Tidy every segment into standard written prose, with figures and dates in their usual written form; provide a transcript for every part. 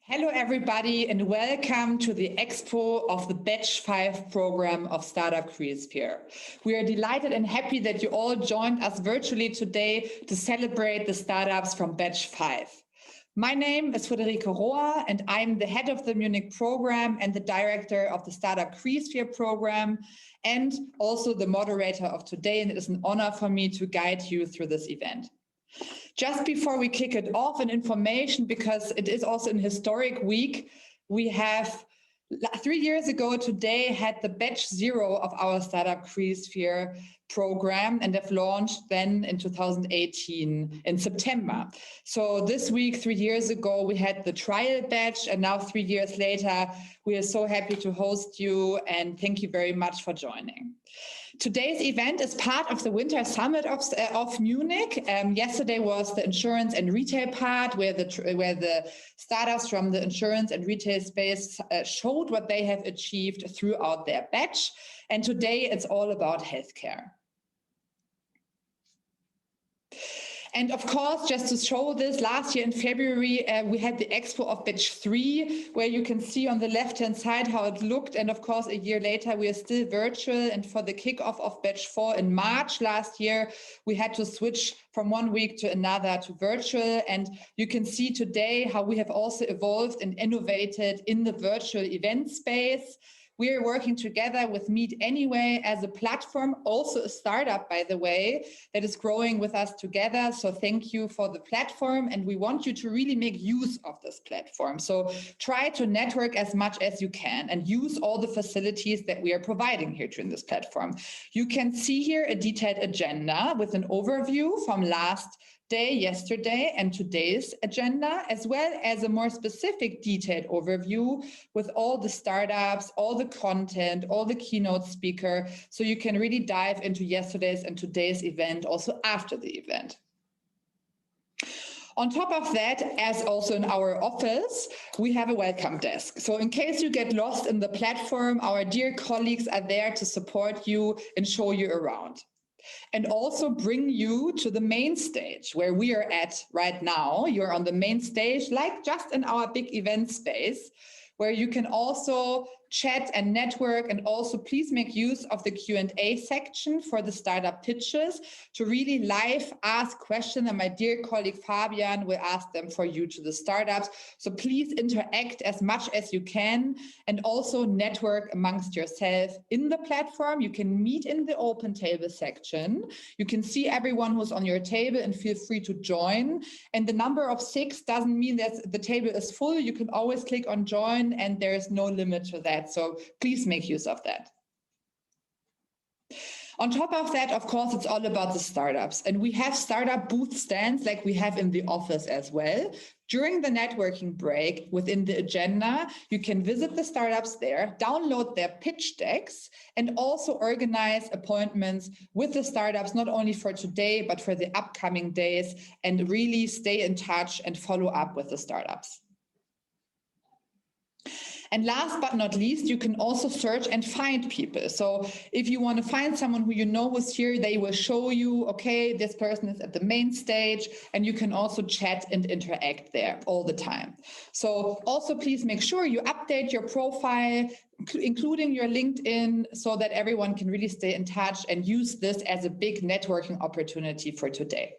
Hello, everybody, and welcome to the EXPO of the Batch 5 program of Startup Creasphere. We are delighted and happy that you all joined us virtually today to celebrate the startups from Batch 5. My name is Friederike Rohr, and I'm the head of the Munich program and the director of the Startup Creasphere program, and also the moderator of today, and it is an honor for me to guide you through this event. Just before we kick it off, an information, because it is also an historic week, we have 3 years ago today had the batch 0 of our Startup Creasphere program and have launched then in 2018 in September. So this week, 3 years ago, we had the trial batch, and now 3 years later, we are so happy to host you and thank you very much for joining. Today's event is part of the Winter Summit of Munich. Yesterday was the insurance and retail part where the startups from the insurance and retail space showed what they have achieved throughout their batch. And today it's all about healthcare. And of course, just to show this, last year in February, we had the EXPO of Batch 3, where you can see on the left-hand side how it looked. And of course, a year later, we are still virtual. And for the kickoff of Batch 4 in March last year, we had to switch from 1 week to another to virtual. And you can see today how we have also evolved and innovated in the virtual event space. We are working together with Meet Anyway as a platform, also a startup, by the way, that is growing with us together. So thank you for the platform. And we want you to really make use of this platform. So try to network as much as you can and use all the facilities that we are providing here during this platform. You can see here a detailed agenda with an overview from last day, yesterday, and today's agenda, as well as a more specific detailed overview with all the startups, all the content, all the keynote speaker, so you can really dive into yesterday's and today's event also after the event. On top of that, as also in our office, we have a welcome desk. So in case you get lost in the platform, our dear colleagues are there to support you and show you around. And also bring you to the main stage where we are at right now. You're on the main stage, like just in our big event space, where you can also chat and network, and also please make use of the Q&A section for the startup pitches to really live ask questions, and my dear colleague Fabian will ask them for you to the startups. So please interact as much as you can and also network amongst yourself in the platform. You can meet in the open table section. You can see everyone who's on your table and feel free to join. And the number of 6 doesn't mean that the table is full. You can always click on join and there is no limit to that. So please make use of that. On top of that, of course, it's all about the startups. And we have startup booth stands like we have in the office as well. During the networking break within the agenda, you can visit the startups there, download their pitch decks, and also organize appointments with the startups, not only for today, but for the upcoming days, and really stay in touch and follow up with the startups. And last but not least, you can also search and find people. So if you want to find someone who you know was here, they will show you, okay, this person is at the main stage, and you can also chat and interact there all the time. So also please make sure you update your profile, including your LinkedIn, so that everyone can really stay in touch and use this as a big networking opportunity for today.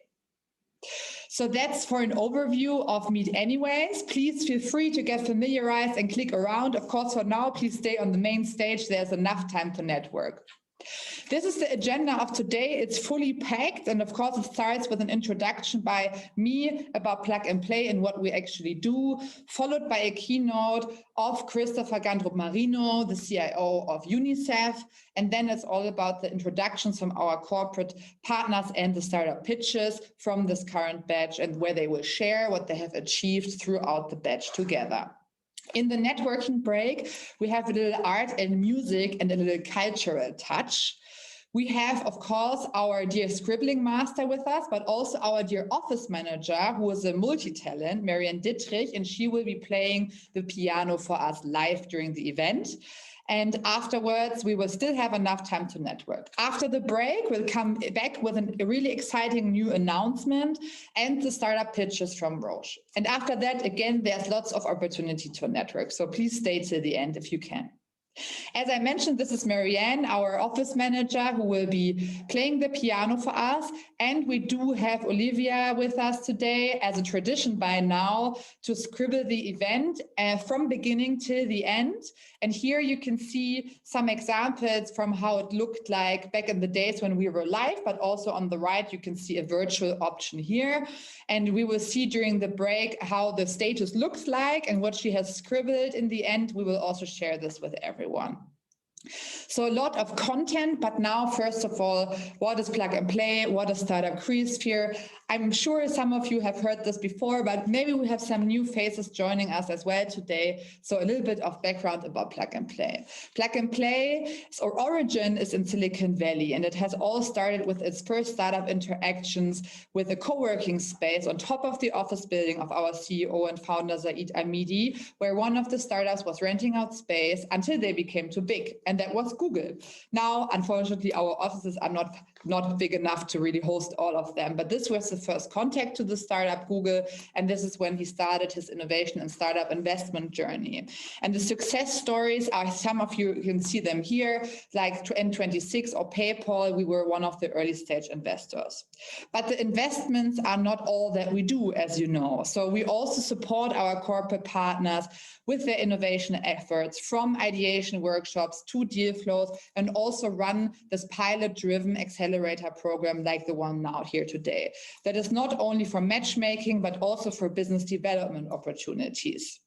So that's for an overview of Meet Anyways. Please feel free to get familiarized and click around. Of course, for now, please stay on the main stage. There's enough time to network. This is the agenda of today. It's fully packed. And of course, it starts with an introduction by me about Plug and Play and what we actually do, followed by a keynote of Christopher Gandrup Marino, the CIO of UNICEF. And then it's all about the introductions from our corporate partners and the startup pitches from this current batch, and where they will share what they have achieved throughout the batch together. In the networking break, we have a little art and music and a little cultural touch. We have, of course, our dear scribbling master with us, but also our dear office manager, who is a multi-talent, Marianne Dittrich, and she will be playing the piano for us live during the event. And afterwards, we will still have enough time to network. After the break, we'll come back with a really exciting new announcement and the startup pitches from Roche. And after that, again, there's lots of opportunity to network. So please stay till the end if you can. As I mentioned, this is Marianne, our office manager, who will be playing the piano for us. And we do have Olivia with us today, as a tradition by now, to scribble the event from beginning till the end. And here you can see some examples from how it looked like back in the days when we were live, but also on the right, you can see a virtual option here. And we will see during the break how the status looks like and what she has scribbled in the end. We will also share this with everyone. So a lot of content, but now, first of all, what is Plug and Play? What is Startup Creasphere? I'm sure some of you have heard this before, but maybe we have some new faces joining us as well today. So a little bit of background about Plug and Play. Plug and Play's origin is in Silicon Valley, and it has all started with its first startup interactions with a co-working space on top of the office building of our CEO and founder, Zaid Amidi, where one of the startups was renting out space until they became too big, and that was Google. Now, unfortunately, our offices are not big enough to really host all of them, but this was the first contact to the startup Google, and this is when he started his innovation and startup investment journey. And the success stories are, some of you can see them here, like N26 or PayPal. We were one of the early stage investors. But the investments are not all that we do, as you know. So we also support our corporate partners with their innovation efforts, from ideation workshops to deal flows, and also run this pilot-driven accelerator program like the one now here today. That is not only for matchmaking, but also for business development opportunities.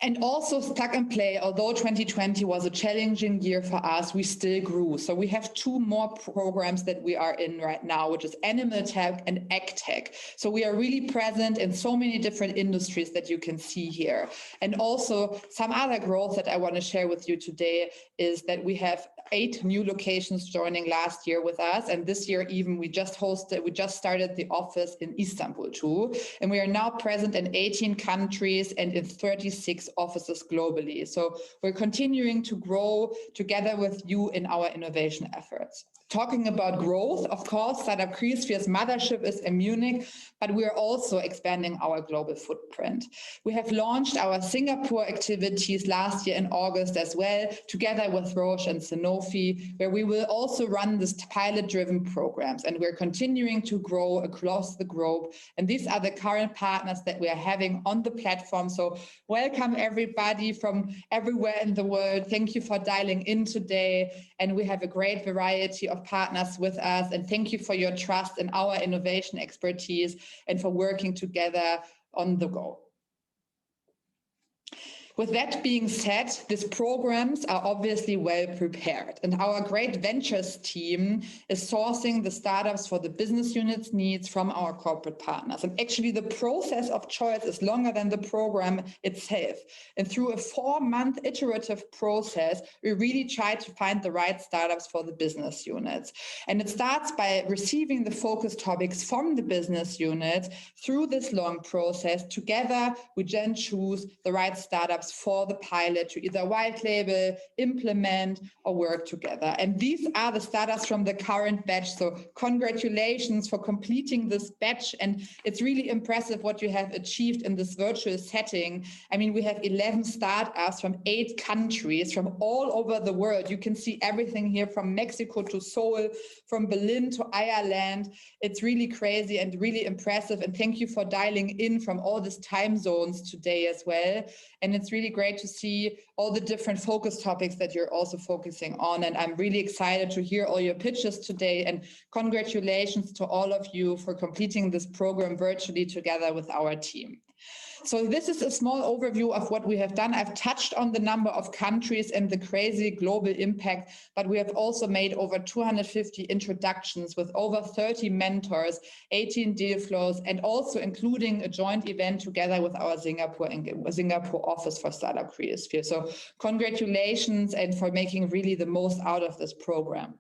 And also Plug and Play, although 2020 was a challenging year for us, we still grew. So we have two more programs that we are in right now, which is Animal Tech and Ag Tech. So we are really present in so many different industries that you can see here. And also some other growth that I want to share with you today is that we have 8 new locations joining last year with us. And this year even we just started the office in Istanbul too. And we are now present in 18 countries and in 36 offices globally. So we're continuing to grow together with you in our innovation efforts. Talking about growth, of course, Startup Creasphere's mothership is in Munich, but we are also expanding our global footprint. We have launched our Singapore activities last year in August as well, together with Roche and Sanofi, where we will also run this pilot-driven programs, and we're continuing to grow across the globe. And these are the current partners that we are having on the platform. So welcome everybody from everywhere in the world. Thank you for dialing in today. And we have a great variety of partners with us. And thank you for your trust in our innovation expertise and for working together on the go. With that being said, these programs are obviously well prepared, and our great ventures team is sourcing the startups for the business unit's needs from our corporate partners. And actually the process of choice is longer than the program itself. And through a 4-month iterative process, we really try to find the right startups for the business units. And it starts by receiving the focus topics from the business units. Through this long process, together, we then choose the right startups for the pilot to either white label, implement, or work together. And these are the startups from the current batch. So congratulations for completing this batch. And it's really impressive what you have achieved in this virtual setting. I mean, we have 11 startups from 8 countries from all over the world. You can see everything here from Mexico to Seoul, from Berlin to Ireland. It's really crazy and really impressive. And thank you for dialing in from all these time zones today as well. And it's really great to see all the different focus topics that you're also focusing on. And I'm really excited to hear all your pitches today. And congratulations to all of you for completing this program virtually together with our team. So this is a small overview of what we have done. I've touched on the number of countries and the crazy global impact, but we have also made over 250 introductions with over 30 mentors, 18 deal flows, and also including a joint event together with our Singapore office for Startup Creasphere. So congratulations and for making really the most out of this program.